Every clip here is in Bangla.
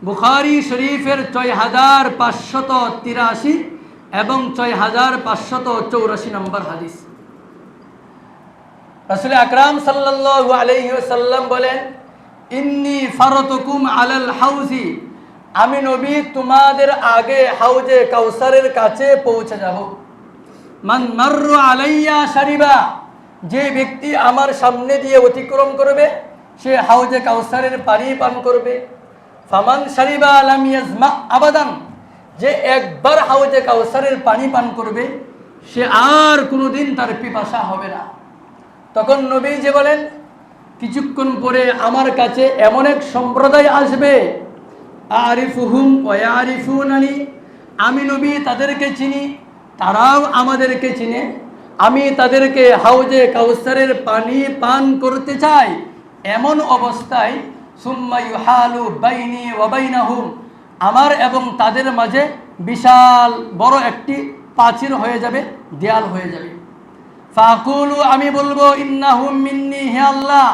বুখারী শরীফের ৬৫৮৩ এবং ৬৫৮৪ নম্বর হাদিস। রাসূল আকরাম সাল্লাল্লাহু আলাইহি ওয়াসাল্লাম বলেন, ইন্নী ফারাতুকুম আলাল হাউজি, আমি নবী তোমাদের আগে হাউজে কাউসারের কাছে পৌঁছে যাব। মান মাররু আলাইয়া শারিবা, যে ব্যক্তি আমার সামনে দিয়ে অতিক্রম করবে সে হাউজে কাউসারের পানি পান করবে। ফামান শারিবা লাম ইয়াজমা আবাদান, যে একবার হাউজে কাউসারের পানি পান করবে সে আর কোনোদিন তার পিপাসা হবে না। তখন নবীজি বলেন, কিছুক্ষণ পরে আমার কাছে এমন এক সম্প্রদায় আসবে, আরিফুহুম ওয়া ইয়ারিফুনানি, আমি নবী তাদেরকে চিনি, তারাও আমাদেরকে চিনে। আমি তাদেরকে হাউজে কাউসারের পানি পান করতে চাই, এমন অবস্থায় সুম্মা ইউহালু বাইনি ওয়া বাইনাহুম, আমার এবং তাদের মাঝে বিশাল বড় একটি প্রাচীর হয়ে যাবে, দেয়াল হয়ে যাবে। ফাকুলু, আমি বলবো, ইন্নাহুম মিন্নি, হে আল্লাহ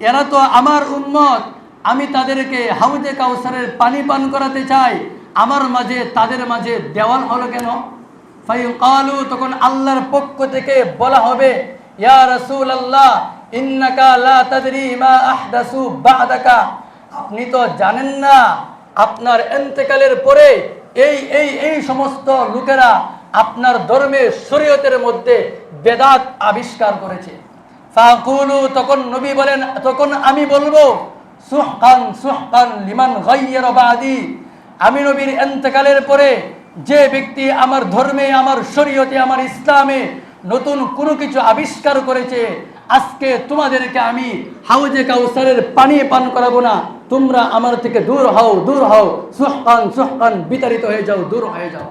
এরা তো আমার উম্মত, আমি তাদেরকে হাউজে কাউসারের পানি পান করাতে চাই, আমার মাঝে তাদের মাঝে দেওয়াল হলো কেন? ফায়ুকালু, তখন আল্লাহর পক্ষ থেকে বলা হবে, ইয়া রাসূলুল্লাহ ইন্নাকা লা তাদরি মা আহদাসু বা'দাকা, আপনি তো জানেন না আপনার ইন্তেকালের পরে এই সমস্ত লোকেরা আপনার ধর্মের শরীয়তের মধ্যে বেদাত আবিষ্কার করেছে। ফাকুলু, তখন নবী বলেন, তখন আমি বলবো, সুহকান সুহকান লিমান গায়্যারা বাদি, আমি নবীর ইন্তেকালের পরে যে ব্যক্তি আমার ধর্মে, আমার শরীয়তে, আমার ইসলামে নতুন কোনো কিছু আবিষ্কার করেছে, আজকে তোমাদেরকে আমি হাউজে কাউসারের পানি পান করাবো না, তোমরা আমার থেকে দূর হও, দূর হও, সুহকান সুহকান, বিতাড়িত হয়ে যাও, দূর হয়ে যাও।